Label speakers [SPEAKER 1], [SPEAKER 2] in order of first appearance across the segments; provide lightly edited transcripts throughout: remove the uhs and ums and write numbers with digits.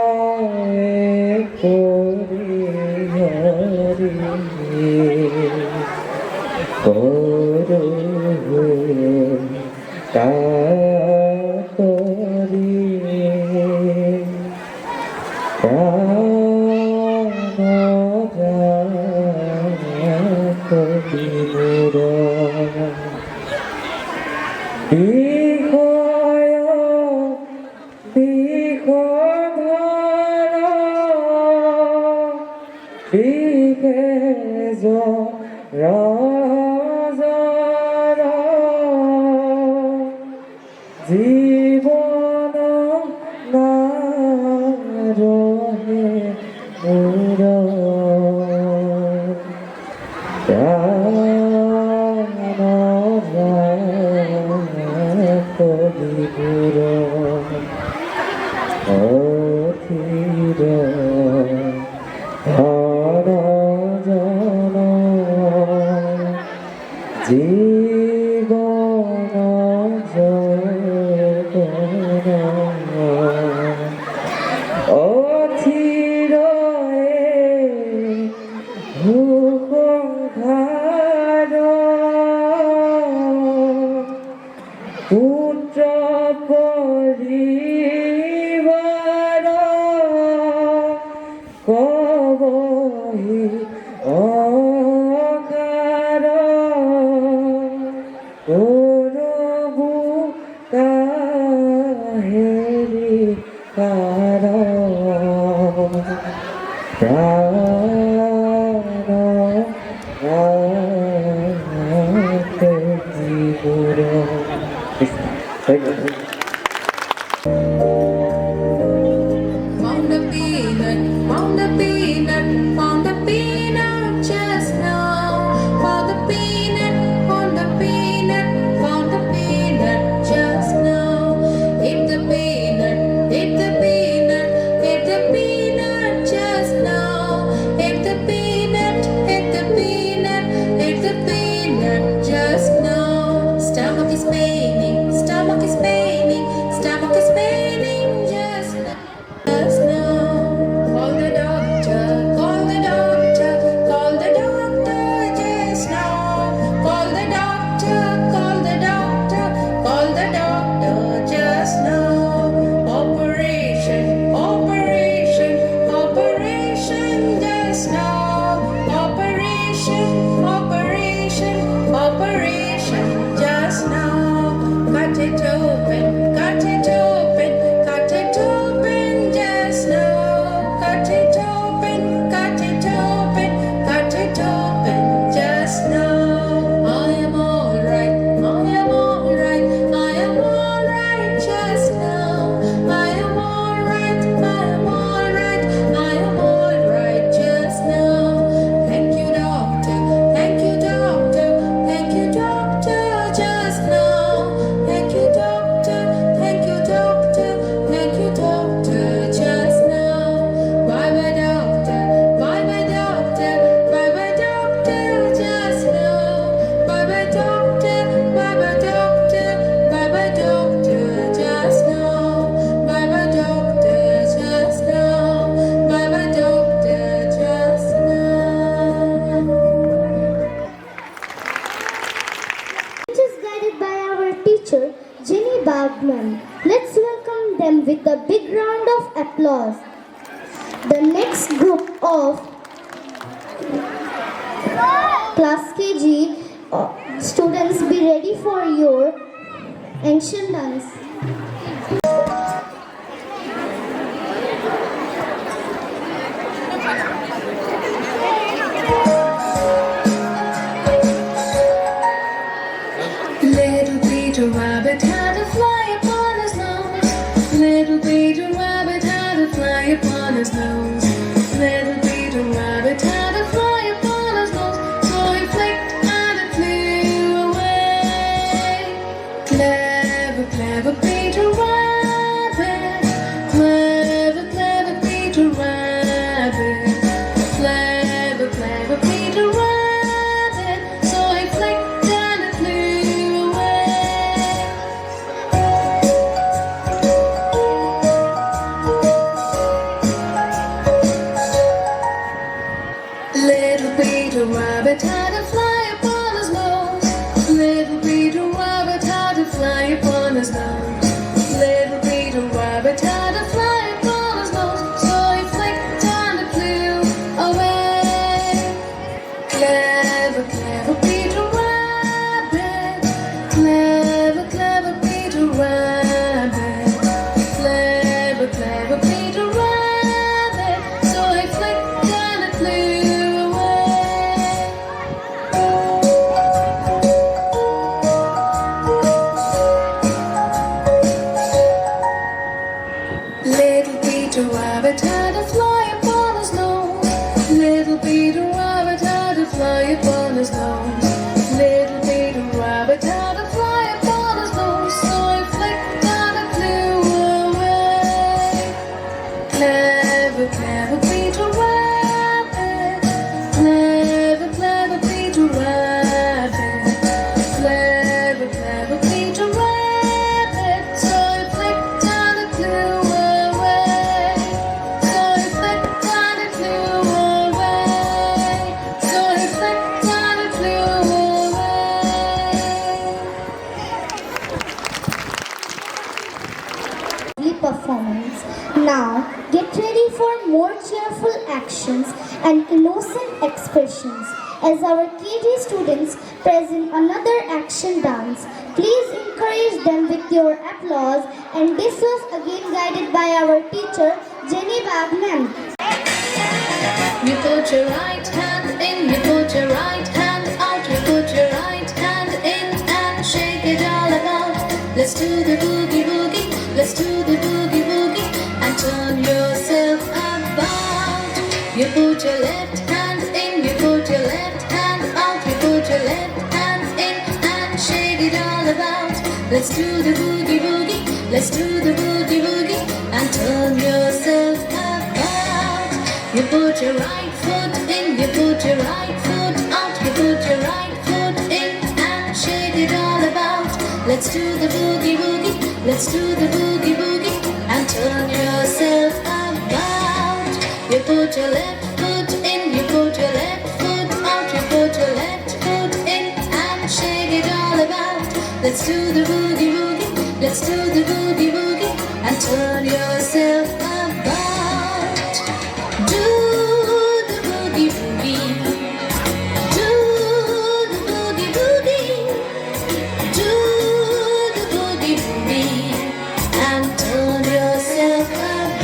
[SPEAKER 1] পায়ে পড়ি হরি করুণ কাতরি বিহয় বিহধর বিভেজ রাজর জীবন না রহে পুর কবিপুর অধীর ধর জন জীবন যৌবন অধীর ভূগন্ধার পুত্র পরিবার কবহি অকার করবু কাহেরি কার প্রাণ জীবর Thank you.
[SPEAKER 2] Found a peanut, found a peanut, found a peanut just now. Found a peanut, found a peanut, found a peanut just now. Eat the peanut, eat the peanut, eat the peanut just now. Eat the peanut, eat the peanut, eat the peanut just now. Stomach is paining, stomach is paining, stomach is paining just now. Just now. Call the doctor, call the doctor, call the doctor just now. Call the doctor, call the doctor, call the doctor just now. Operation, operation, operation just now. Operation, operation, operation just now. Cut it open, cut it open, cut it open just now. Cut it open, cut it open, cut it open just now. I am alright, I am alright, I am alright just now. I am alright, I am alright, I am alright just now. Thank you doctor, thank you doctor, thank you doctor just now. Thank you doctor, thank you doctor, thank you doctor just now. Bye bye doctor, bye bye doctor, bye bye doctor just now. Bye bye doctor, bye bye doctor, bye bye doctor just now. Bye bye doctor just now. Bye bye doctor just now.
[SPEAKER 3] Which is guided by our teacher, Jenny Bagman. Let's welcome them with a big round of applause. The next group of Class KG students, be ready for your ancient dance.
[SPEAKER 2] Little Peter Rabbit had a fly upon his nose. Little Peter Rabbit had a fly upon his nose. Little Peter Rabbit had a fly upon his nose. So he flicked and it flew away. Clever, clever Peter Rabbit. his nose. Little Peter Rabbit had a fly upon his nose, so he flicked and it flew away. Clever, clever Peter Rabbit. Clever, clever Peter Rabbit. Clever, clever Peter Rabbit. So he flicked and it flew away. Little Peter Rabbit had a fly upon his nose. Little Peter Rabbit had a fly upon his nose. Little Peter Rabbit had a fly upon his nose, so he flicked and it flew away. Clever, clever Peter Rabbit. Clever, clever Peter Rabbit. Clever, clever Peter Rabbit. So he flicked and it flew away. So he flicked and it flew away. So he flicked and it flew away.
[SPEAKER 3] Lovely performance. Now get ready for more cheerful actions and innocent expressions as our KG students present another action dance. Please encourage them with your applause, and this was again guided by our teacher Jenny Bagman.
[SPEAKER 2] You put your right hand in, you put your right hand out, you put your right hand in and shake it all about. Let's do the boogie boogie, let's do the boogie boogie and turn yourself about. You put your left hand in, you put your left hand out, you put your left hand in and shake it all about. Let's do the boogie boogie, let's do the boogie boogie and turn yourself about. You put your right foot in, you put your right foot out, you put your right foot in and shake it all about. Let's do the boogie boogie, let's do the boogie boogie and turn yourself about. You put your left foot in, you put your left foot out, you put your left foot in and shake it all about. Let's do the boogie boogie, let's do the boogie boogie and turn yourself about. Do the boogie boogie. Do the boogie boogie. Do the boogie boogie and turn yourself about.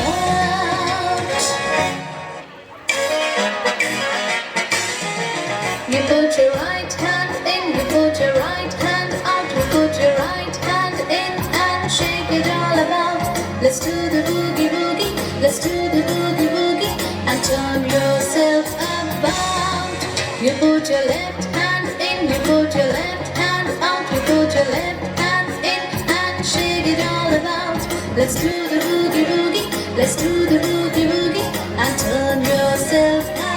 [SPEAKER 2] You put your right hand in, you put your right hand out, you put your right hand in and shake it all about. Let's do the boogie boogie, let's do the boogie boogie and turn yourself about. You put your left hand in, you put your left hand out, you put your left hand in and shake it all about. Let's do the boogie boogie, let's do the boogie boogie and turn yourself about.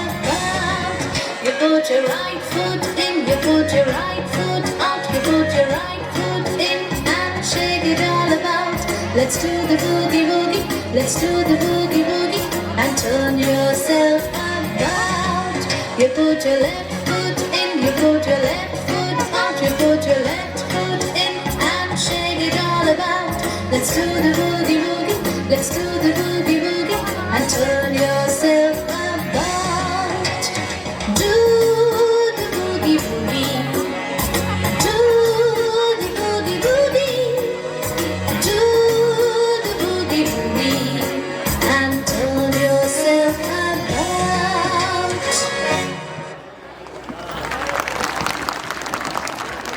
[SPEAKER 2] You put your right foot in, you put your right foot out, you put your right foot in and shake it all about. Let's do the boogie boogie, let's do the boogie boogie and turn yourself about. You put your left foot in, you put your left foot out, you put your left foot in and shake it all about. Let's do the boogie boogie, let's do the boogie boogie and turn yourself about. Do the boogie boogie. Do the boogie boogie. Do the boogie boogie and turn yourself about.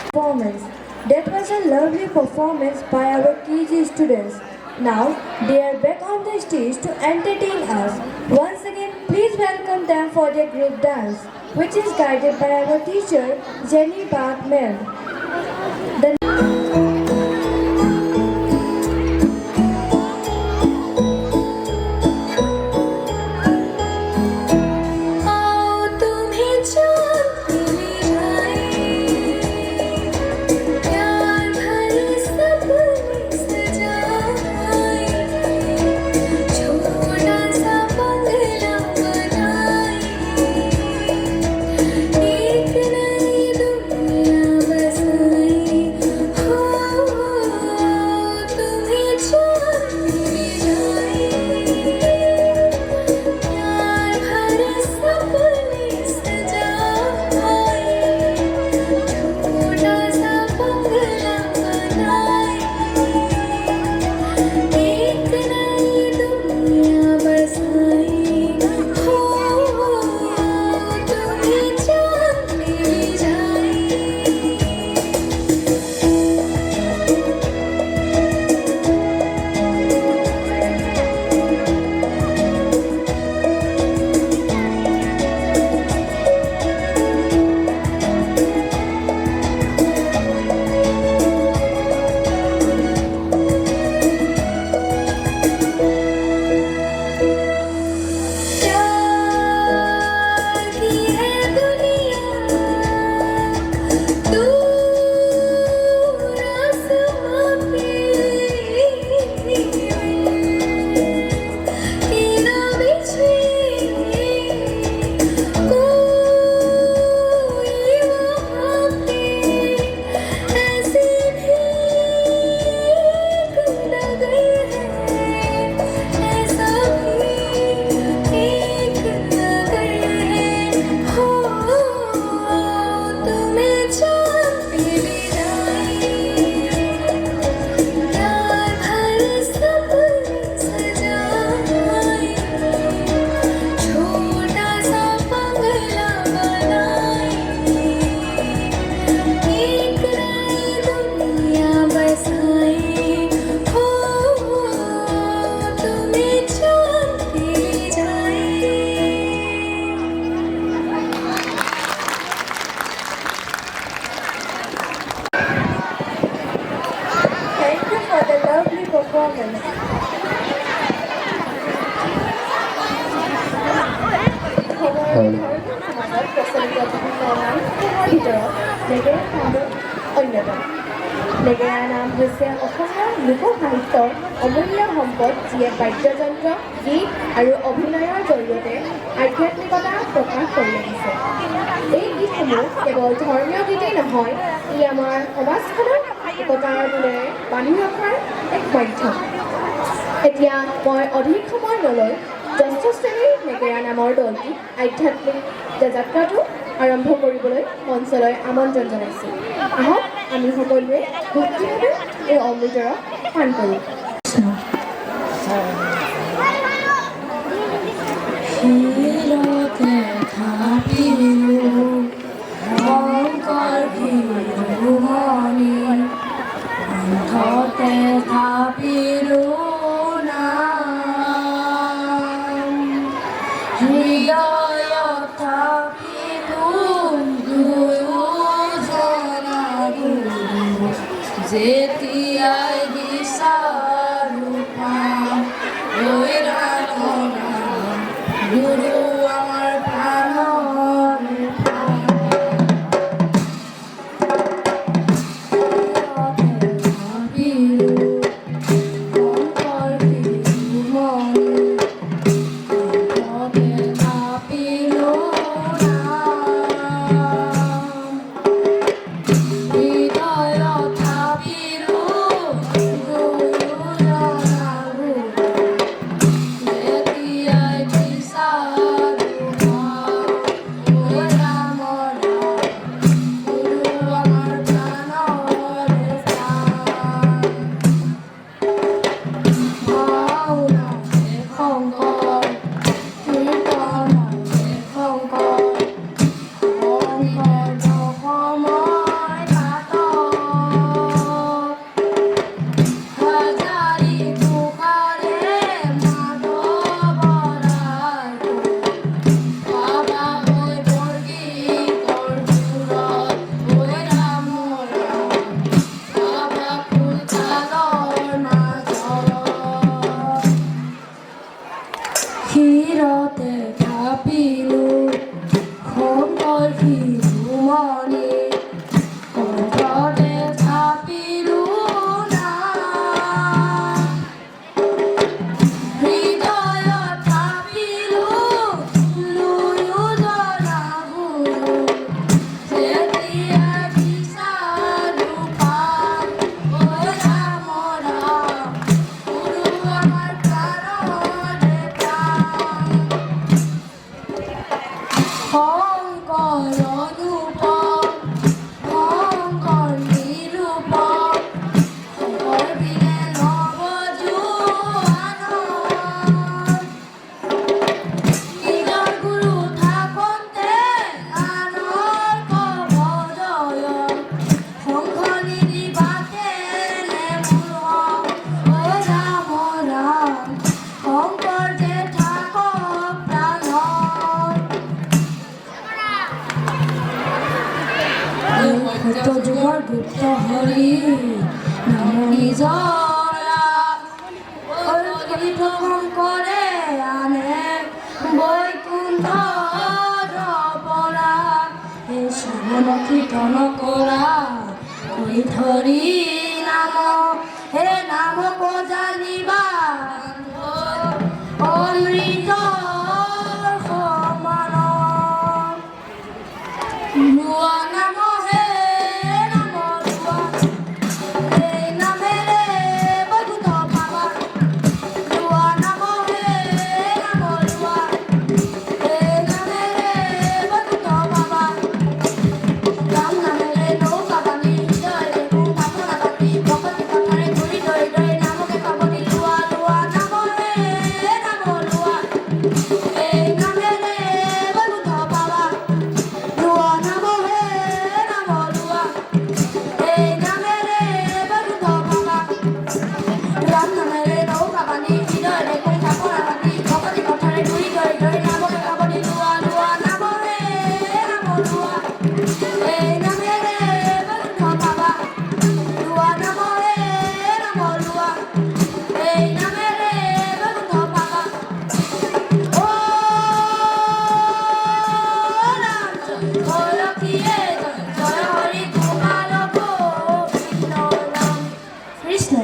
[SPEAKER 4] Performance. That was a lovely performance by our KG students. Now they are back on the stage to entertain us. Once again, please welcome them for their group dance, which is guided by our teacher Jenny Bagman. The
[SPEAKER 2] आओ तुम्हें चाँद मिल जाए, प्यार भरे सपने सजाए, छोटा सा बंगला बनाए, एक नई दुनिया बसाए,
[SPEAKER 4] What a lovely performance. সমাজত প্ৰচলিত বিভিন্ন নাম সমূহৰ ভিতৰত নেগেৰা নামটো অন্যতম। নেগেৰা নাম হৈছে অসমীয়া লোক সাহিত্যৰ অমূল্য সম্পদ, যিয়ে বাদ্যযন্ত্ৰ, গীত আৰু অভিনয়ৰ জৰিয়তে আধ্যাত্মিকতা প্ৰকাশ কৰি আহিছে। এই গীতসমূহ কেৱল ধৰ্মীয় গীতেই নহয়, ই আমাৰ সমাজখনক একতাৰ দোলেৰে বান্ধি ৰখাৰ এক মাধ্যম। এতিয়া মই অধিক সময় নলৈ জ্যেষ্ঠ শ্ৰেণীৰ নেগেৰা নামৰ দলটি আধ্যাত্মিক যাত্ৰাটো আৰম্ভ কৰিবলৈ মঞ্চলৈ আমন্ত্ৰণ জনাইছোঁ। আহক আমি সকলোৱে ভক্তিভাৱে এই অমৃতৰস পান কৰোঁ।
[SPEAKER 2] যেতিয়াই বিচাৰো পাম গুৰু আমাৰ প্ৰাণৰ ক্ষীৰতে থাপিলো শংকৰ শিৰোমণি কণ্ঠতে থাপিলো নাম হৃদয়ত থাপিলো লৈও জনা গুৰু যেতিয়া বিচাৰো পাম ঐ ৰাম ৰাম গুৰু আমাৰ প্ৰাণৰে প্ৰাণ শংকৰ অনুপম শংকৰ নিৰূপম শংকৰ বিনে নৱজোৱান কিলৰ গুৰু থাকোঁতে আনৰ কবজয় শংখ নিদিবাতে নে মোৰ ঐ ৰাম ৰাম শংকৰ যে থাকক প্ৰাণত সত্য যুগৰ গুপ্ত হৰি নাম নিজৰা শংকৰে আনে বৈকুণ্ঠৰ পৰা এই শ্ৰৱণ কীৰ্তন কৰা কৰি ধৰি নাম হে নামক জানিবা অমৃতৰ সমান লোৱা নাম হে নাম লোৱা এই নামেৰে বহুত পাবা লোৱা নাম হে নাম লোৱা এই নামেৰে বহুত পাবা ৰাম নামেৰে নৌকা বান্ধি হৃদয়ৰে ভাৱনা বান্ধি ভকতি কথাৰে ঘূৰি দৈ দৈ নামকে পাবনি লোৱা লোৱা নাম হে নাম লোৱা
[SPEAKER 4] এই নামে রে বন্ধ পাবা ও রাম বলো কি রে জয় হরি তোমার গোবিন্দ নাম কৃষ্ণ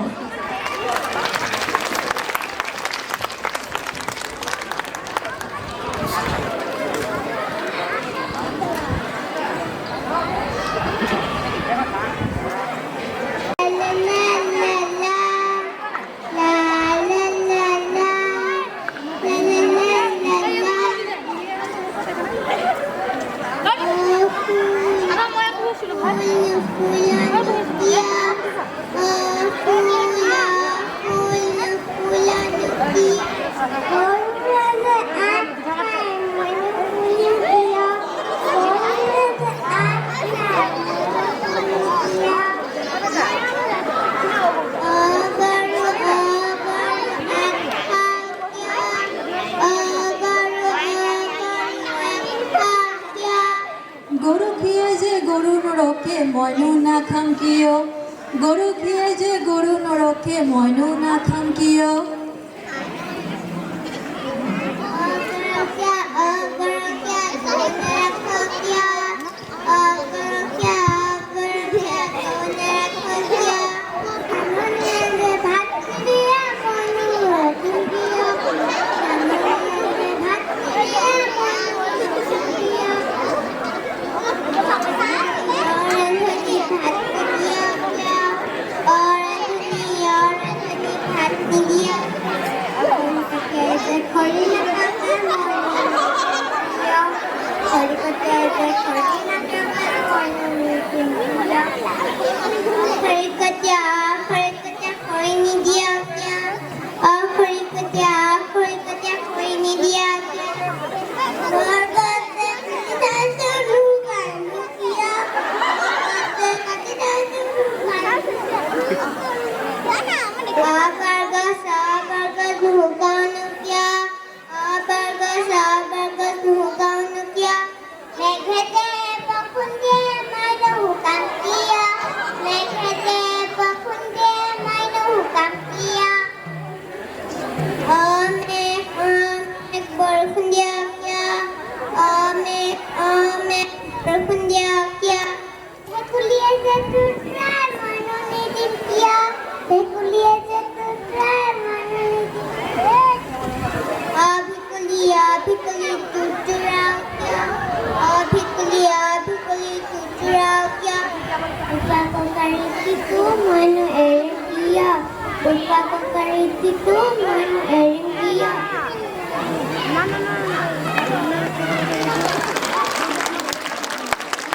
[SPEAKER 2] গরু খেয়ে যে গরু নরকে ময়নু না খামকিও গরু খেয়ে যে গরু নরকে ময়নু না খামকিও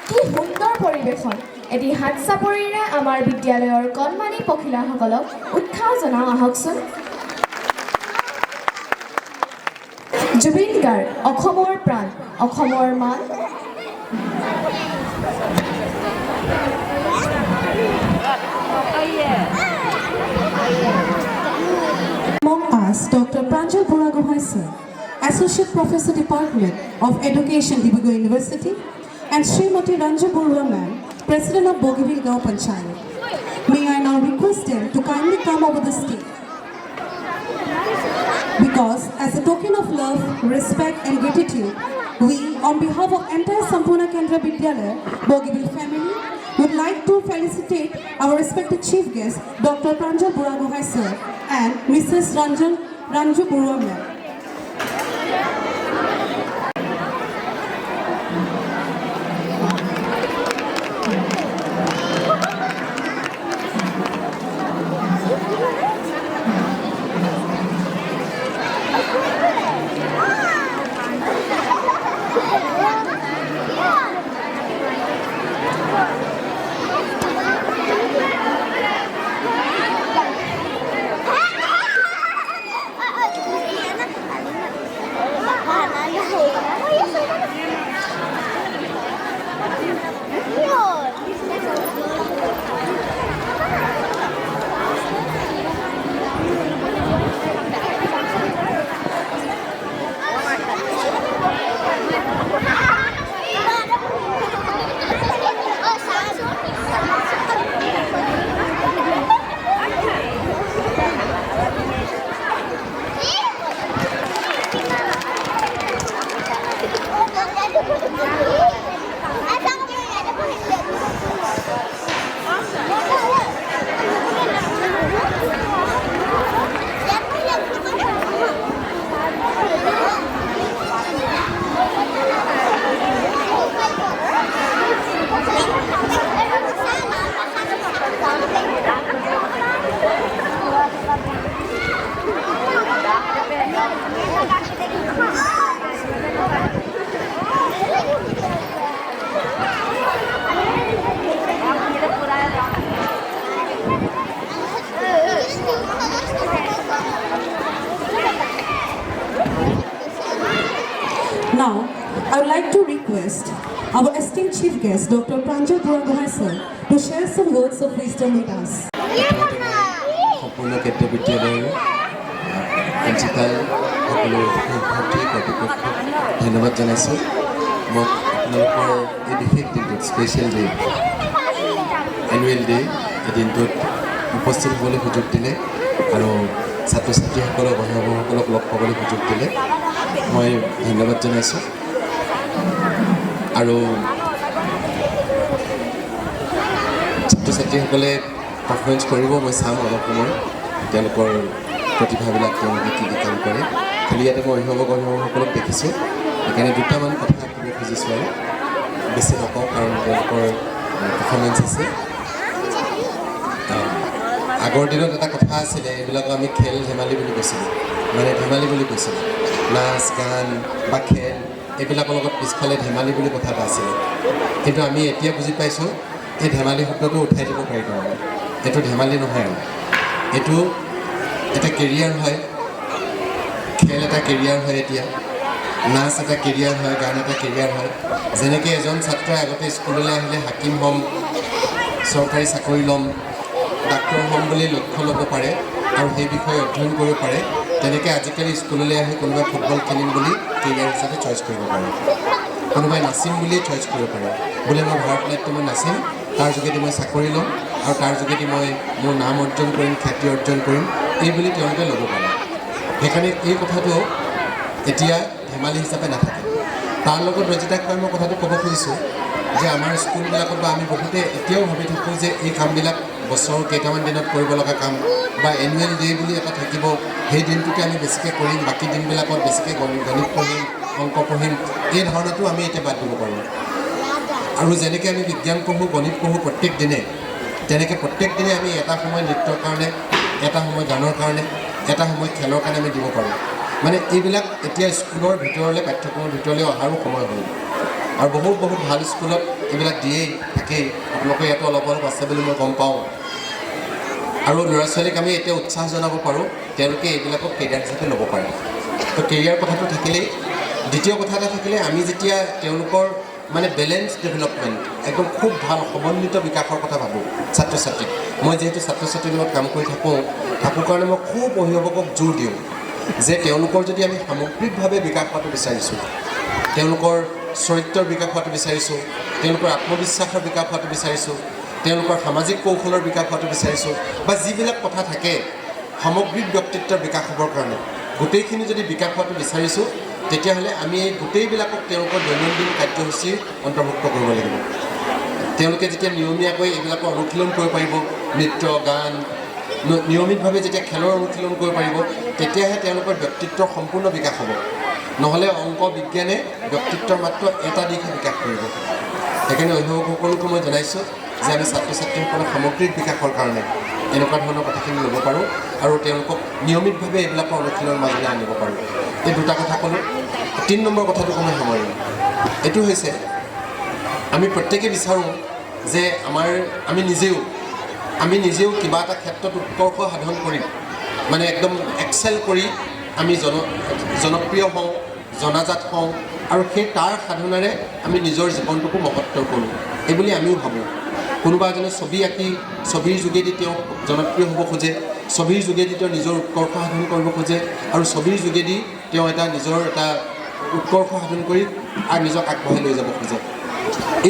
[SPEAKER 4] কি সুন্দৰ পৰিৱেশন এটি হাত চাপৰিৰে আমাৰ বিদ্যালয়ৰ কণমানি পখিলাসকলক উৎসাহ জনাওঁ আহকচোন জুবিন গাৰ্গ অসমৰ প্ৰাণ অসমৰ মান
[SPEAKER 5] Among us, Dr. Pranjal Buragohai sir, Associate Professor Department of Education, Dibrugarh University, and Srimati Ranju Burwa ma'am, President of Bogivil Gaon Panchayat. May I now request them to kindly come over the stage. Because as a token of love, respect and gratitude, we, on behalf of entire Sampurna Kendra Vidyalaya, Bogivil family, would like to felicitate our respected chief guest, Dr. Pranjal Buragohai sir and Mrs. Ranju Burwa ma'am. I would like to request our esteemed chief guest, Dr. Pranjal Buragohai sir, to share some words of wisdom with us.
[SPEAKER 6] সম্পূৰ্ণ কেন্দ্ৰীয় বিদ্যালয়ৰ principal সকলো শিক্ষাৰ্থী কৰ্তৃপক্ষক ধন্যবাদ জনাইছোঁ মোক আপোনালোকৰ এই বিশেষ দিনটোত স্পেচিয়েল ডে এনুৱেল ডে এই দিনটোত উপস্থিত হ'বলৈ সুযোগ দিলে আৰু ছাত্ৰ ছাত্ৰীসকলক অভিভাৱকসকলক লগ পাবলৈ সুযোগ দিলে মই ধন্যবাদ জনাইছোঁ আৰু ছাত্ৰ ছাত্ৰীসকলে পাৰফৰ্মেঞ্চ কৰিব মই চাম অলপ সময় তেওঁলোকৰ প্ৰতিভাবিলাক তেওঁলোকে কি কি কাম কৰে খালি ইয়াতে মই অভিভাৱকসকলক দেখিছোঁ সেইকাৰণে দুটামান কথা ক'ব খুজিছোঁ আৰু বেছি নকওঁ কাৰণ তেওঁলোকৰ পাৰফৰ্মেঞ্চ আছে আগৰ দিনত এটা কথা আছিলে এইবিলাকক আমি খেল ধেমালি বুলি কৈছিলোঁ মানে ধেমালি বুলি কৈছিলোঁ নাচ গান বা খেল এইবিলাকৰ লগত পিছফালে ধেমালি বুলি কথা এটা আছিলে কিন্তু আমি এতিয়া বুজি পাইছোঁ এই ধেমালি শব্দটো উঠাই দিব পাৰিব আৰু এইটো ধেমালি নহয় আৰু এইটো এটা কেৰিয়াৰ হয় খেল এটা কেৰিয়াৰ হয় এতিয়া নাচ এটা কেৰিয়াৰ হয় গান এটা কেৰিয়াৰ হয় যেনেকৈ এজন ছাত্ৰই আগতে স্কুললৈ আহিলে হাকিম হ'ম চৰকাৰী চাকৰি ল'ম ডাক্তৰ হ'ম বুলি লক্ষ্য ল'ব পাৰে আৰু সেই বিষয়ে অধ্যয়ন কৰিব পাৰে তেনেকৈ আজিকালি স্কুললৈ আহি কোনোবাই ফুটবল খেলিম বুলি কেৰিয়াৰ হিচাপে চইচ কৰিব পাৰে কোনোবাই নাচিম বুলিয়ে চইচ কৰিব পাৰে বোলে মই ভাৰতনাট্যমত নাচিম তাৰ যোগেদি মই চাকৰি ল'ম আৰু তাৰ যোগেদি মই মোৰ নাম অৰ্জন কৰিম খ্যাতি অৰ্জন কৰিম এই বুলি তেওঁলোকে ল'ব পাৰে সেইকাৰণে এই কথাটো এতিয়া ধেমালি হিচাপে নাথাকে তাৰ লগত ৰজিতাক মই কথাটো ক'ব খুজিছোঁ যে আমাৰ স্কুলবিলাকত বা আমি বহুতে এতিয়াও ভাবি থাকোঁ যে এই কামবিলাক বছৰৰ কেইটামান দিনত কৰিব লগা কাম বা এনুৱেল ডে বুলি এটা থাকিব সেই দিনটোতে আমি বেছিকৈ কৰিম বাকী দিনবিলাকত বেছিকৈ গণিত পঢ়িম অংক পঢ়িম এই ধাৰণাটো আমি এতিয়া বাদ দিব পাৰোঁ আৰু যেনেকৈ আমি বিজ্ঞান পঢ়োঁ গণিত পঢ়োঁ প্ৰত্যেক দিনে তেনেকৈ প্ৰত্যেক দিনে আমি এটা সময় নৃত্যৰ কাৰণে এটা সময় গানৰ কাৰণে এটা সময় খেলৰ কাৰণে আমি দিব পাৰোঁ মানে এইবিলাক এতিয়া স্কুলৰ ভিতৰলৈ পাঠ্যক্ৰমৰ ভিতৰলৈ অহাৰো সময় হ'ল আৰু বহুত বহুত ভাল স্কুলত এইবিলাক দিয়েই থাকেই আপোনালোকে ইয়াতো অলপ অলপ আছে বুলি মই গম পাওঁ আৰু ল'ৰা ছোৱালীক আমি এতিয়া উৎসাহ জনাব পাৰোঁ তেওঁলোকে এইবিলাকক কেৰিয়াৰ হিচাপে ল'ব পাৰে তো কেৰিয়াৰ কথাটো থাকিলেই দ্বিতীয় কথা এটা থাকিলে আমি যেতিয়া তেওঁলোকৰ মানে বেলেঞ্চ ডেভেলপমেণ্ট একদম খুব ভাল সমন্বিত বিকাশৰ কথা ভাবোঁ ছাত্ৰ ছাত্ৰীক মই যিহেতু ছাত্ৰ ছাত্ৰীৰ লগত কাম কৰি থাকোঁ কাৰণে মই খুব অভিভাৱকক জোৰ দিওঁ যে তেওঁলোকৰ যদি আমি সামগ্ৰিকভাৱে বিকাশ হোৱাটো বিচাৰিছোঁ তেওঁলোকৰ চৰিত্ৰৰ বিকাশ হোৱাটো বিচাৰিছোঁ তেওঁলোকৰ আত্মবিশ্বাসৰ বিকাশ হোৱাটো বিচাৰিছোঁ তেওঁলোকৰ সামাজিক কৌশলৰ বিকাশ হোৱাটো বিচাৰিছোঁ বা যিবিলাক কথা থাকে সামগ্ৰিক ব্যক্তিত্বৰ বিকাশ হ'বৰ কাৰণে গোটেইখিনি যদি বিকাশ হোৱাটো বিচাৰিছোঁ তেতিয়াহ'লে আমি এই গোটেইবিলাকক তেওঁলোকৰ দৈনন্দিন কাৰ্যসূচী অন্তৰ্ভুক্ত কৰিব লাগিব তেওঁলোকে যেতিয়া নিয়মীয়াকৈ এইবিলাকৰ অনুশীলন কৰিব পাৰিব নৃত্য গান নিয়মিতভাৱে যেতিয়া খেলৰ অনুশীলন কৰিব পাৰিব তেতিয়াহে তেওঁলোকৰ ব্যক্তিত্বৰ সম্পূৰ্ণ বিকাশ হ'ব নহ'লে অংক বিজ্ঞানে ব্যক্তিত্বৰ মাত্ৰ এটা দিশে বিকাশ কৰিব সেইকাৰণে অভিভাৱকসকলকো মই জনাইছোঁ যে আমি ছাত্ৰ ছাত্ৰীসকলৰ সামগ্ৰিক বিকাশৰ কাৰণে এনেকুৱা ধৰণৰ কথাখিনি ল'ব পাৰোঁ আৰু তেওঁলোকক নিয়মিতভাৱে এইবিলাকৰ অনুশীলনৰ মাজলৈ আনিব পাৰোঁ এই দুটা কথা ক'লোঁ 3 নম্বৰ কথাটো মই সামৰিম এইটো হৈছে আমি প্ৰত্যেকে বিচাৰোঁ যে আমি নিজেও কিবা এটা ক্ষেত্ৰত উৎকৰ্ষ সাধন কৰিম মানে একদম এক্সেল কৰি আমি জনপ্ৰিয় হওঁ জনাজাত হওঁ আৰু সেই তাৰ সাধনাৰে আমি নিজৰ জীৱনটোকো মহত্তৰ কৰোঁ এইবুলি আমিও ভাবোঁ কোনোবা এজনে ছবি আঁকি ছবিৰ যোগেদি তেওঁ জনপ্ৰিয় হ'ব খোজে ছবিৰ যোগেদি তেওঁ নিজৰ উৎকৰ্ষ সাধন কৰিব খোজে আৰু ছবিৰ যোগেদি তেওঁ নিজৰ এটা উৎকৰ্ষ সাধন কৰি আৰু নিজক আগবঢ়াই লৈ যাব খোজে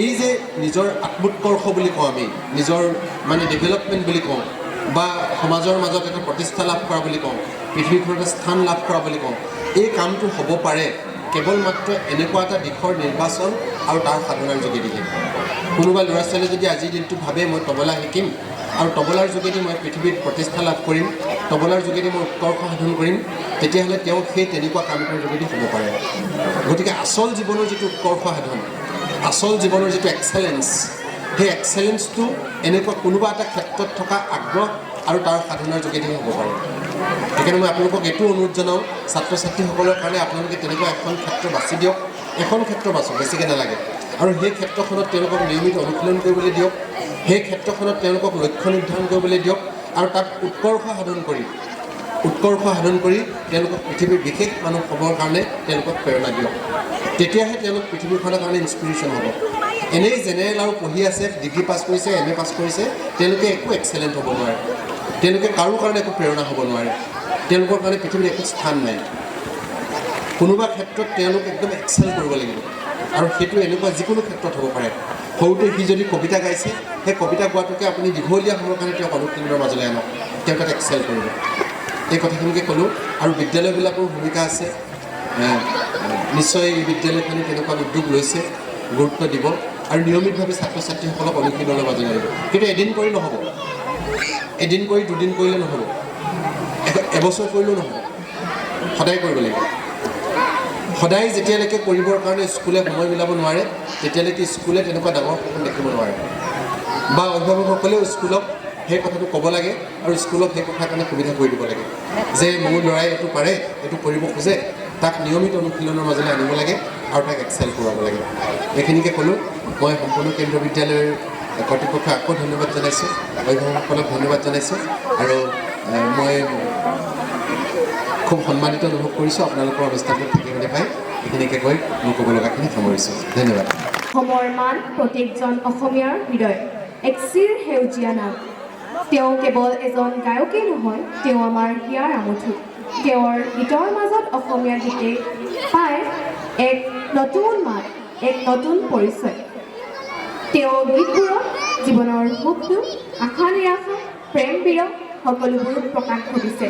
[SPEAKER 6] এই যে নিজৰ আত্মোৎকৰ্ষ বুলি কওঁ আমি নিজৰ মানে ডেভেলপমেণ্ট বুলি কওঁ বা সমাজৰ মাজত এটা প্ৰতিষ্ঠা লাভ কৰা বুলি কওঁ পৃথিৱীখনত স্থান লাভ কৰা বুলি কওঁ এই কামটো হ'ব পাৰে কেৱল মাত্ৰ এনেকুৱা এটা দিশৰ নিৰ্বাচন আৰু তাৰ সাধনাৰ যোগেদিহে কোনোবা ল'ৰা ছোৱালীয়ে যদি আজিৰ দিনটো ভাবে মই তবলা শিকিম আৰু তবলাৰ যোগেদি মই পৃথিৱীত প্ৰতিষ্ঠা লাভ কৰিম তবলাৰ যোগেদি মই উৎকৰ্ষ সাধন কৰিম তেতিয়াহ'লে তেওঁ সেই তেনেকুৱা কামটোৰ যোগেদি হ'ব পাৰে গতিকে আচল জীৱনৰ যিটো উৎকৰ্ষ সাধন আচল জীৱনৰ যিটো এক্সেলেঞ্চ সেই এক্সেলেঞ্চটো এনেকুৱা কোনোবা এটা ক্ষেত্ৰত থকা আগ্ৰহ আৰু তাৰ সাধনাৰ যোগেদিহে হ'ব পাৰে সেইকাৰণে মই আপোনালোকক এইটো অনুৰোধ জনাওঁ ছাত্ৰ ছাত্ৰীসকলৰ কাৰণে আপোনালোকে তেনেকুৱা এখন ক্ষেত্ৰ বাছি দিয়ক এখন ক্ষেত্ৰ বাছক বেছিকৈ নালাগে আৰু সেই ক্ষেত্ৰখনত তেওঁলোকক নিয়মিত অনুশীলন কৰিবলৈ দিয়ক সেই ক্ষেত্ৰখনত তেওঁলোকক লক্ষ্য নিৰ্ধাৰণ কৰিবলৈ দিয়ক আৰু তাত উৎকৰ্ষ সাধন কৰি উৎকৰ্ষ সাধন কৰি তেওঁলোকক পৃথিৱীৰ বিশেষ মানুহ হ'বৰ কাৰণে তেওঁলোকক প্ৰেৰণা দিয়ক। তেতিয়াহে তেওঁলোক পৃথিৱীখনৰ কাৰণে ইনস্পিৰেশ্যন হ'ব। এনেই জেনেৰেল আৰু পঢ়ি আছে, ডিগ্ৰী পাছ কৰিছে, MA পাছ কৰিছে, তেওঁলোকে একো এক্সেলেণ্ট হ'ব নোৱাৰে, তেওঁলোকে কাৰো কাৰণে একো প্ৰেৰণা হ'ব নোৱাৰে, তেওঁলোকৰ কাৰণে পৃথিৱীত একো স্থান নাই। কোনোবা ক্ষেত্ৰত তেওঁলোক একদম এক্সেল কৰিব লাগিব, আৰু সেইটো এনেকুৱা যিকোনো ক্ষেত্ৰত হ'ব পাৰে। সৰুতে সি যদি কবিতা গাইছে, সেই কবিতা গোৱাটোকে আপুনি দীঘলীয়া সময়ৰ কাৰণে তেওঁক অনুশীলনৰ মাজলৈ আনক, তেওঁ তাত এক্সেল কৰিব। এই কথাখিনিকে ক'লোঁ। আৰু বিদ্যালয়বিলাকৰ ভূমিকা আছে, নিশ্চয় এই বিদ্যালয়খনে তেনেকুৱা উদ্যোগ লৈছে, গুৰুত্ব দিব আৰু নিয়মিতভাৱে ছাত্ৰ ছাত্ৰীসকলক অনুশীলনৰ মাজলৈ আনিব। কিন্তু এদিন কৰি নহ'ব, এদিন কৰি দুদিন কৰিলে নহ'ব, এবছৰ কৰিলেও নহ'ব, সদায় কৰিব লাগিব। সদায় যেতিয়ালৈকে কৰিবৰ কাৰণে স্কুলে সময় মিলাব নোৱাৰে, তেতিয়ালৈকে স্কুলে তেনেকুৱা ডাঙৰ সপোন দেখিব নোৱাৰে, বা অভিভাৱকসকলেও স্কুলক সেই কথাটো ক'ব লাগে আৰু স্কুলক সেই কথাৰ কাৰণে সুবিধা কৰি দিব লাগে যে মোৰ ল'ৰাই এইটো পাৰে, এইটো কৰিব খোজে, তাক নিয়মিত অনুশীলনৰ মাজলৈ আনিব লাগে আৰু তাক এক্সেল কৰাব লাগে। এইখিনিকে ক'লোঁ। মই সম্পূৰ্ণ কেন্দ্ৰীয় বিদ্যালয়ৰ কৰ্তৃপক্ষক আকৌ ধন্যবাদ জনাইছোঁ, অভিভাৱকসকলক ধন্যবাদ জনাইছোঁ, আৰু মই খুব সন্মানিত অনুভৱ কৰিছোঁ আপোনালোকৰ অনুষ্ঠানটোত থাকিবলৈ পাই। এইখিনিকে কৈ মোৰ ক'ব লগাখিনি সামৰিছোঁ। ধন্যবাদ।
[SPEAKER 4] অসমৰ মান প্ৰত্যেকজন অসমীয়াৰ হৃদয়, এক চিৰ সেউজীয়া নাম। তেওঁ কেৱল এজন গায়কেই নহয়, তেওঁ আমাৰ হিয়াৰ আমঠু। তেওঁৰ গীতৰ মাজত অসমীয়া গীতে পায় এক নতুন মান, এক নতুন পৰিচয়। তেওঁ গীতবোৰত জীৱনৰ সুখ দুখ, আশা নিৰাশা, প্ৰেম বিৰহ সকলোবোৰ প্ৰকাশ ঘটিছে।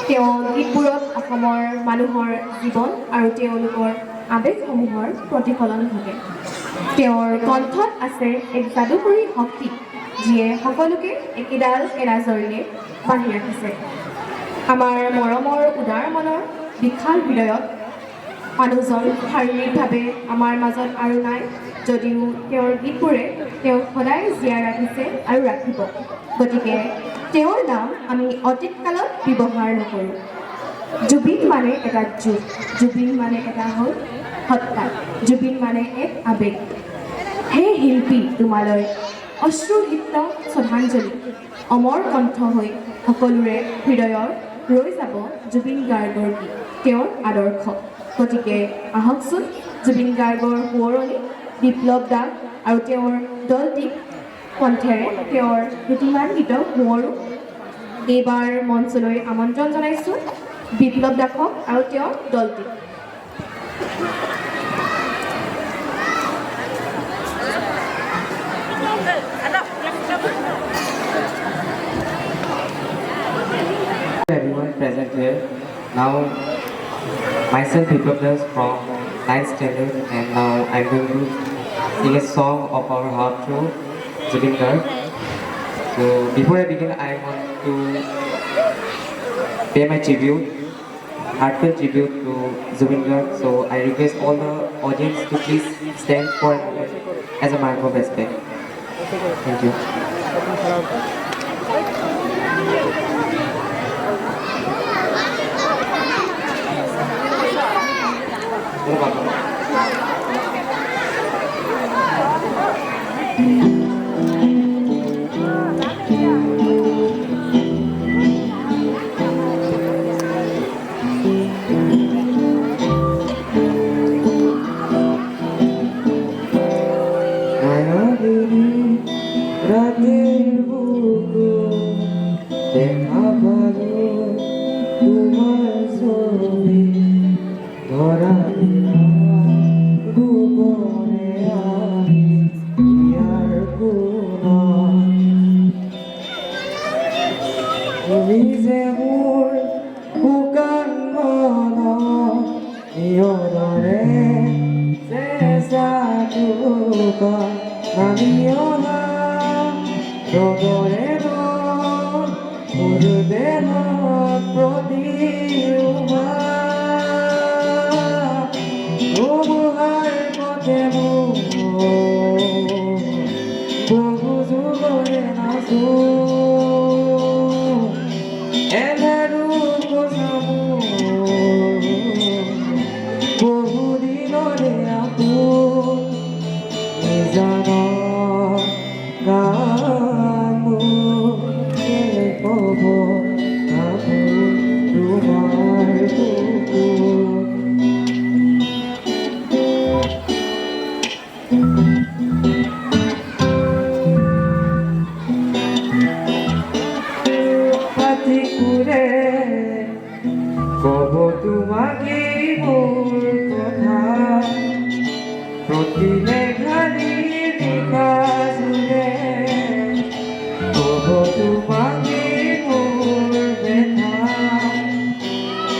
[SPEAKER 4] তেওঁ গীতবোৰত অসমৰ মানুহৰ জীৱন আৰু তেওঁলোকৰ আৱেগসমূহৰ প্ৰতিফলন ঘটে। তেওঁৰ কণ্ঠত আছে এক যাদুকৰী শক্তি, যিয়ে সকলোকে একেডাল এৰাজৰীৰে বান্ধি ৰাখিছে। আমাৰ মৰমৰ উদাৰ মনৰ বিশাল হৃদয়ত মানুহজন শাৰীৰিকভাৱে আমাৰ মাজত আৰু নাই, যদিও তেওঁৰ গীতবোৰে তেওঁক সদায় জীয়াই ৰাখিছে আৰু ৰাখিব। গতিকে তেওঁৰ নাম আমি অতীতকালত ব্যৱহাৰ নকৰোঁ। জুবিন মানে এটা যুগ, জুবিন মানে এটা হ'ল সত্তা, জুবিন মানে এক আৱেগ। হে শিল্পী, তোমালৈ অশ্ৰুসিক্ত শ্ৰদ্ধাঞ্জলি। অমৰ কণ্ঠ হৈ সকলোৰে হৃদয়ৰ ৰৈ যাব জুবিন গাৰ্গৰ গীত, তেওঁৰ আদৰ্শ। গতিকে আহকচোন জুবিন গাৰ্গৰ সোঁৱৰণি বিপ্লৱ দাস আৰু তেওঁৰ দলটিক কণ্ঠেৰে তেওঁৰ দুটিমান গীতক সোঁৱৰোঁ। এইবাৰ মঞ্চলৈ আমন্ত্ৰণ জনাইছোঁ বিপ্লৱ দাসক আৰু তেওঁৰ দলটিক।
[SPEAKER 1] Everyone present here. Now, myself Biplab Das from 9th standard, and now I'm going to sing a song of our heart to Zubin Garg. So before I begin, I want to pay my tribute, heartfelt tribute to Zubin Garg. So I request all the audience to please stand for a moment as a mark of respect. Thank you. কব তোমাকে মোৰ কথা প্ৰতি মেঘালী নিশা জুৰে কব তোমাকে মোৰ ব্যথা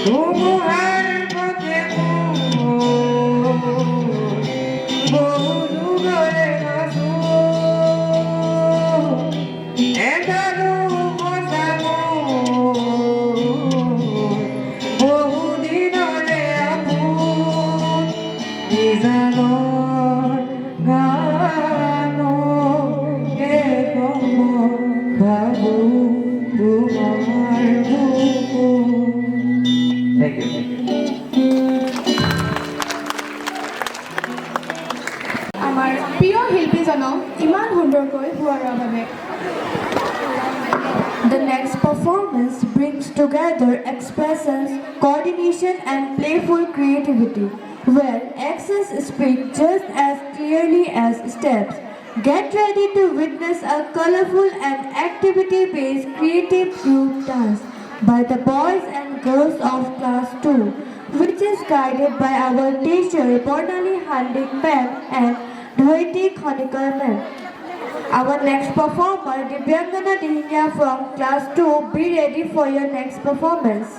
[SPEAKER 1] ধুমুহাৰ পথে মোৰ বহু দূৰৰে আছো এটালো কথা বহু দিনৰে আপোন নিজানৰ গানকে কম ভাবো তোমাৰ বুকুত। Thank you.
[SPEAKER 7] আমাৰ প্ৰিয় শিল্পীজনক ইমান সুন্দৰকৈ শুৱোৱাৰ বাবে
[SPEAKER 4] The next performance brings together expressions, coordination and playful creativity, where actions speak just as clearly as steps. Get ready to witness a colorful and activity-based creative group dance by the boys and girls of class 2, which is guided by our teacher Bornali Handik ma'am and Dhoiti Khonikar ma'am. Our next performer, Divyangana Dihinya from class 2, be ready for your next performance.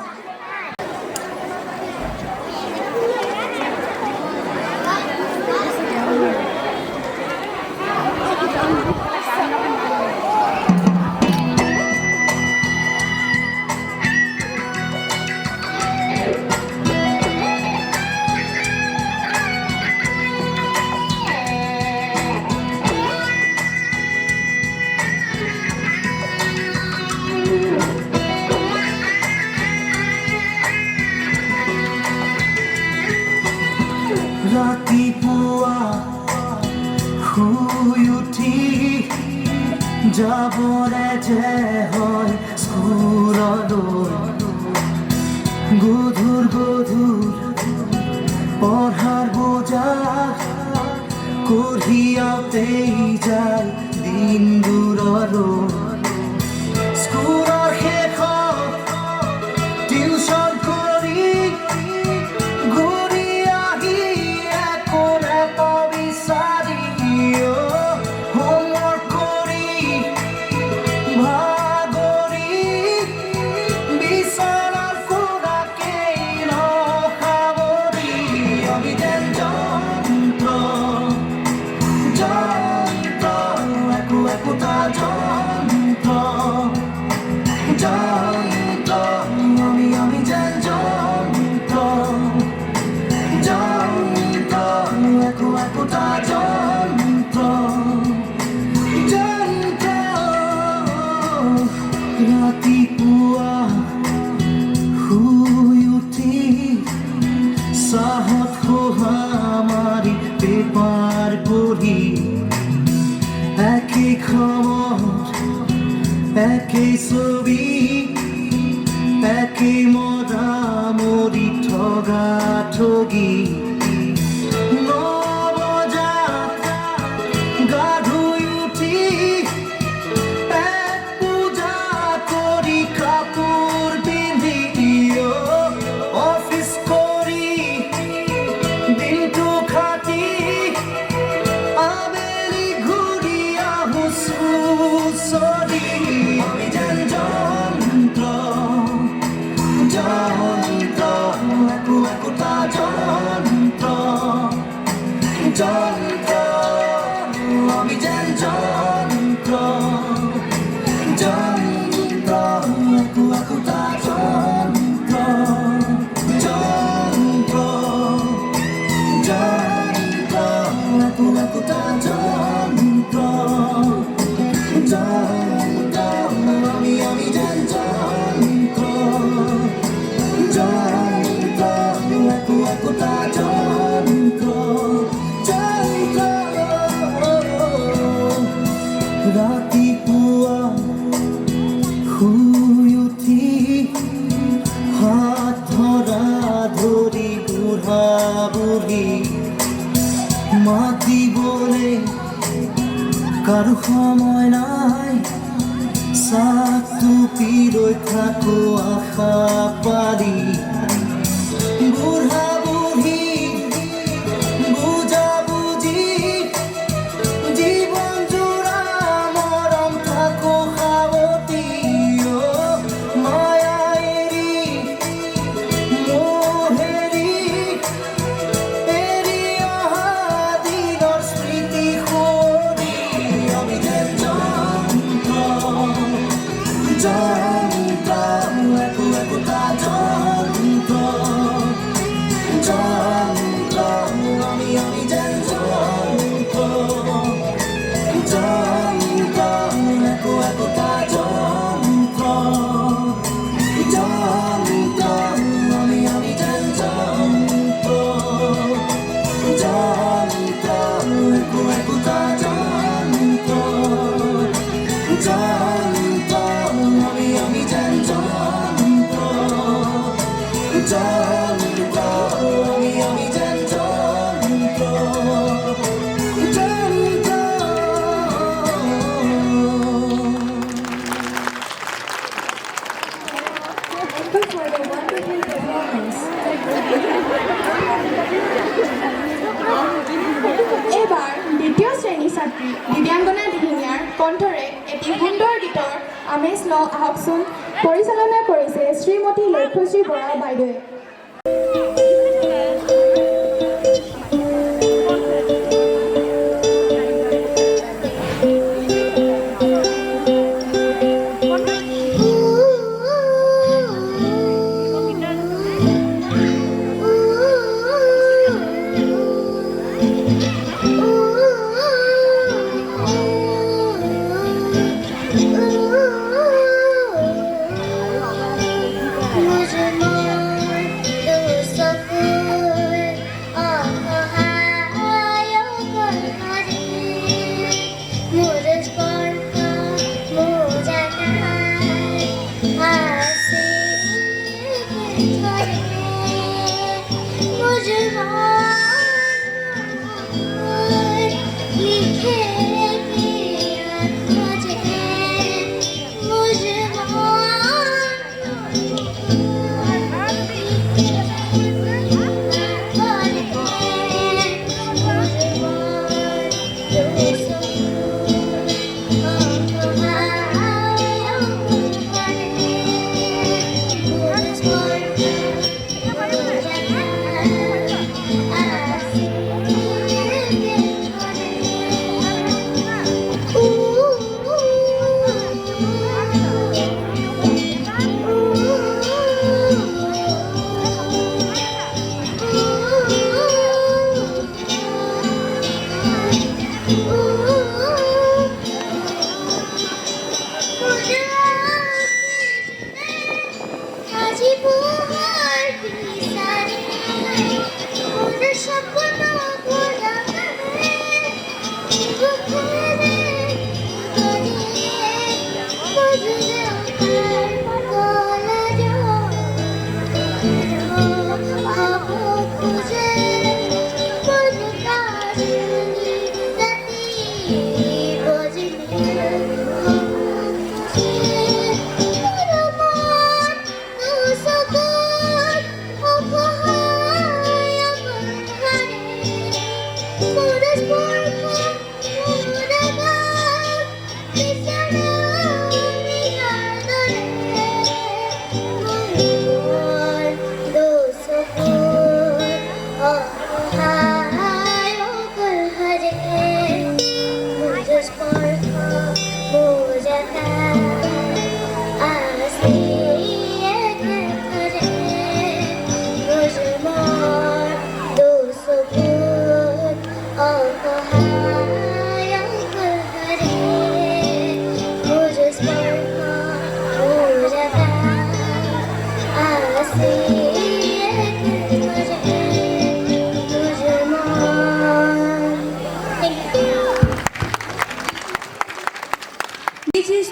[SPEAKER 8] ৰাতিপুৱা শুই উঠি যাবৰে যে হয় স্কুললৈ গধুৰ পঢ়াৰ বোজা কঢ়িয়াওঁতেই যায় দিনবোৰলৈ স্কুলৰ শেষত টিউচন কৰি ঘূৰি আহি একো বিচাৰি হোমৱৰ্ক কৰি ভাগৰি বিচনাৰ কোণাকেই নসাৱৰি আমি যেন যন্ত্ৰ একোটা যন্ত্ৰ আমি যেন যন্ত্ৰ একোটা যন্ত্ৰ ৰাতিপুৱা শুই উঠি চাহত খোহা মাৰি পেপাৰ পঢ়ি একেই খবৰ একেই ছবি একেই মদামৰি ঠগা ঠগি গা ধুই উঠি পেট পূজা কৰি কাপোৰ পিন্ধি অফিচ কৰি দিনটো খাটি আবেলি ঘূৰি আহোঁ চুচৰি আমি যেন যন্ত্ৰ একোটা যন্ত্ৰ আমি যেন যন্ত্ৰ একোটা যন্ত্ৰ একোটা যন্ত্ৰ আমি যেন যন্ত্ৰ একোটা যন্ত্ৰ ৰাতিপুৱা শুই উঠি হাত ধৰা ধৰি বুঢ়া বুঢ়ী মাতিবলে কাৰো সময় নাই চাহ টুপি লৈ থাকো আশা পাৰি যন্ত্র আমি যেন যন্ত্র যন্ত্র
[SPEAKER 4] Thank you for the wonderful performance.
[SPEAKER 7] এবাৰ দ্বিতীয় শ্ৰেণীৰ ছাত্ৰী দিব্যাংগনা দিহিঙীয়াৰ কণ্ঠৰে এটি সুন্দৰ গীতৰ আমেজ লওঁ আহকচোন। পৰিচালনা কৰিছে শ্ৰীমতী লক্ষ্যশ্ৰী বৰা বাইদেৱে।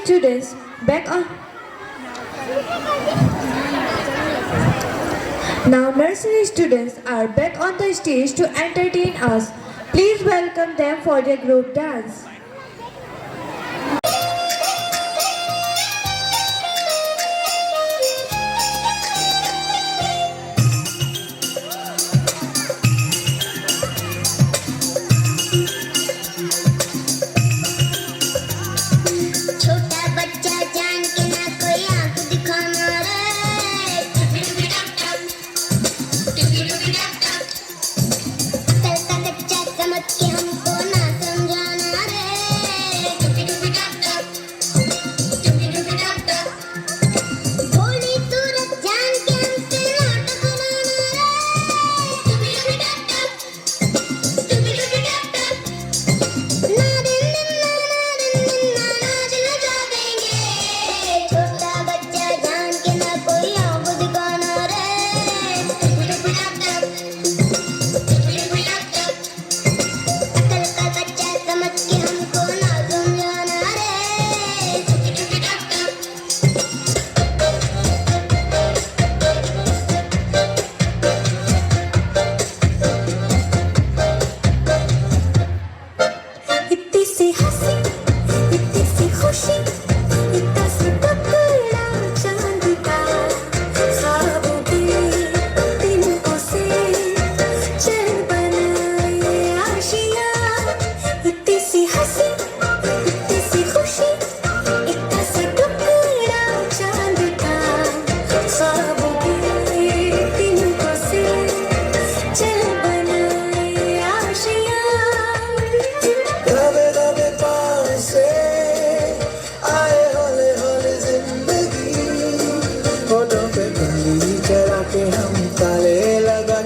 [SPEAKER 4] Students back on. Now nursery students are back on the stage to entertain us. Please welcome them for their group dance.
[SPEAKER 3] हमको ना समझाना रे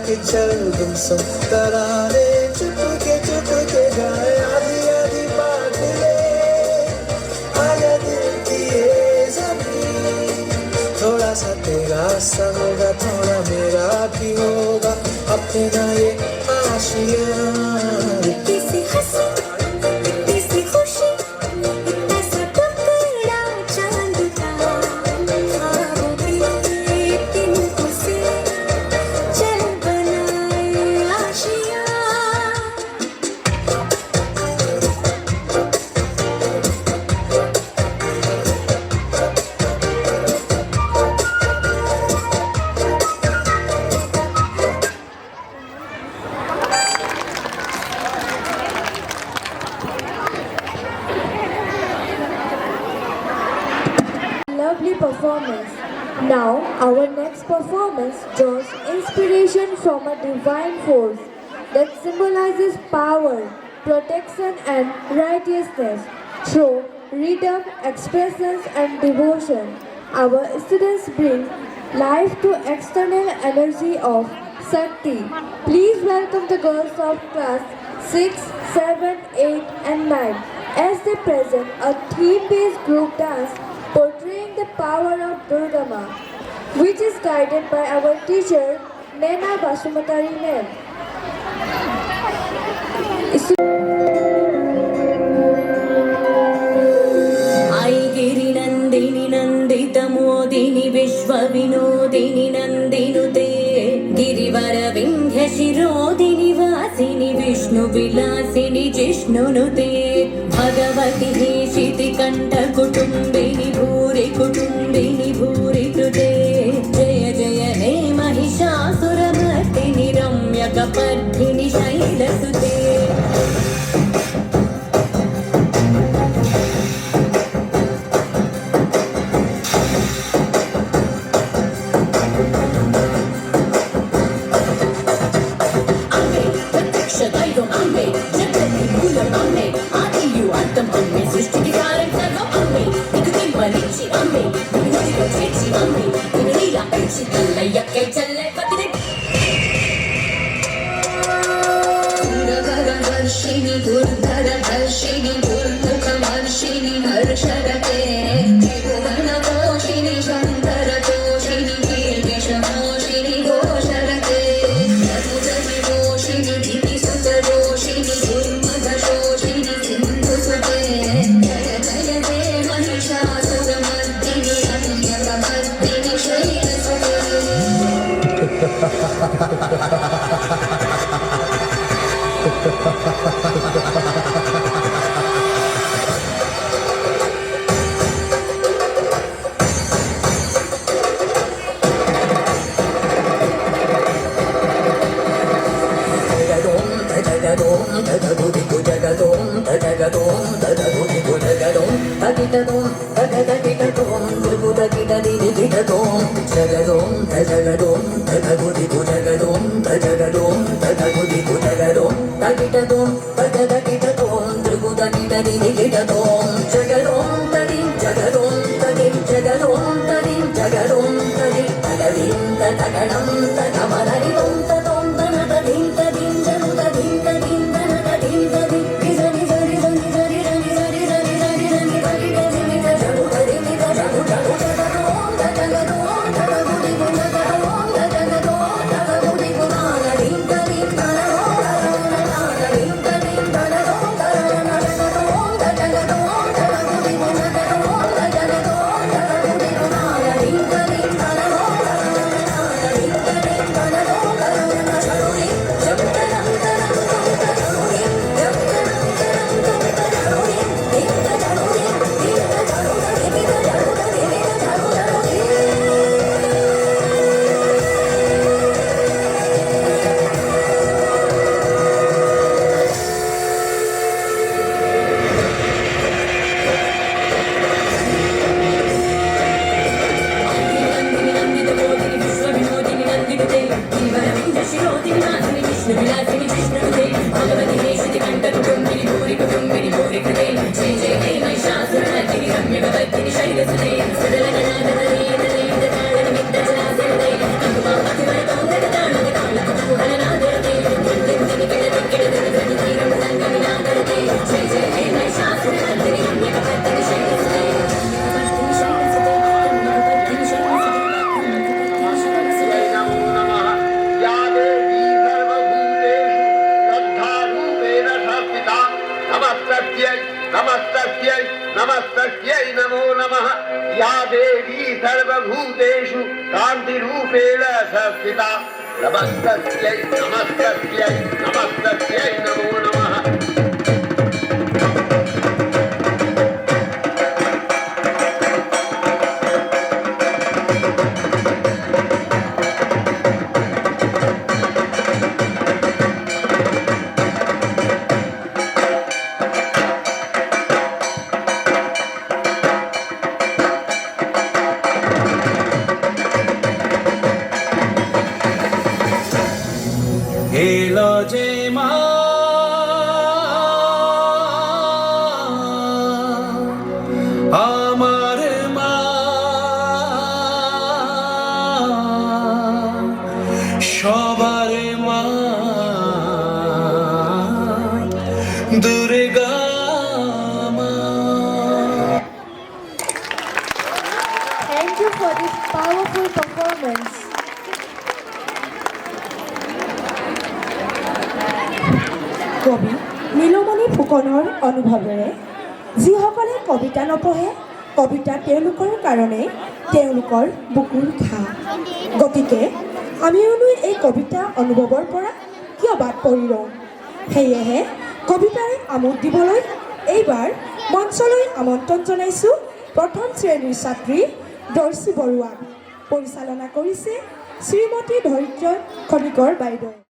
[SPEAKER 8] कि चल गुमसुम तराने चुपके गाए आधी आधी बात ले आजा दिल की ये ज़मीन थोड़ा सा तेरा सा होगा थोड़ा मेरा भी होगा अपना ये आशिया
[SPEAKER 2] इतनी सी हंसी इतनी सी खुशी इतना सा टुकड़ा चांद का ख्वाबों की तिनकों से चल बनाए Asia
[SPEAKER 4] Lovely performance. Now, our next performance draws inspiration from a divine force that symbolizes power, protection, and righteousness through rhythm, expressions, and devotion. Our students bring life to external energy of Shakti. Please welcome the girls of class 6, 7, 8, and 9 as they present a theme-based group dance portraying the power of Durga Ma, which is guided by our teacher Nena Basumatari ma'am.
[SPEAKER 9] ऐगिरि नन्दिनि नन्दितमोदिनि विश्वविनोदिनि नन्दिनुते गिरिवर विन्ध्यशिरोदिनि वासिनि विष्णुविलासिनि जिष्णुनुते भगवति हेशिति कण्ठकुटुम्बिनि भूरि कुटुम्बिनि भूरि कृते जय जय हे महिषासुरमर्दिनि रम्यकपर्दिनि शैलसुते దైవం అమ్మే జగతి మూలం అమ్మే ఆదియు అంతం అమ్మే సృష్టికి కారణం సర్వం అమ్మే నీకు తిమ్మనిచ్చి అమ్మే నిన్ను నదిలో చేర్చి అమ్మే నిన్ను నీలా పెంచి కల్లయ్యక్కై చల్లే పతిని వర్షిణి దుర్ధర హర్షిణి దుర్ముఖ వర్షిణి హర్షరతే త్రిభువన పోషిణి శంకర తోషిణి కీర్తిశమోషిణి ఘోషరతే యదుజని దోషిణి ధితి సుతదోషిణి దుర్మదోషిణి సింధుసుతే జయ జయ హే మహిషాసురమర్దిని రమ్యకమర్దిని శైలసుతే
[SPEAKER 10] या देवी सर्वभूतेषु कान्तिरूपेण संस्थिता नमस्तस्यै नमस्तस्यै नमस्तस्यै नमो नमः
[SPEAKER 8] এলো যে মা আমার মা সবার মা দুর্গা মা
[SPEAKER 4] Thank you for this powerful performance. কবি নীলমণি ফুকনৰ অনুভৱেৰে যিসকলে কবিতা নপঢ়ে কবিতা তেওঁলোকৰ কাৰণে তেওঁলোকৰ বুকুৰ ঘাঁ গতিকে আমিওনো এই কবিতা অনুভৱৰ পৰা কিয় বাদ পৰি ৰওঁ সেয়েহে কবিতাৰে আমোদ দিবলৈ এইবাৰ মঞ্চলৈ আমন্ত্ৰণ জনাইছোঁ প্ৰথম শ্ৰেণীৰ ছাত্ৰী দৰ্শী বৰুৱাক পৰিচালনা কৰিছে শ্ৰীমতী ধৈৰ্য খনিকৰ বাইদেউ।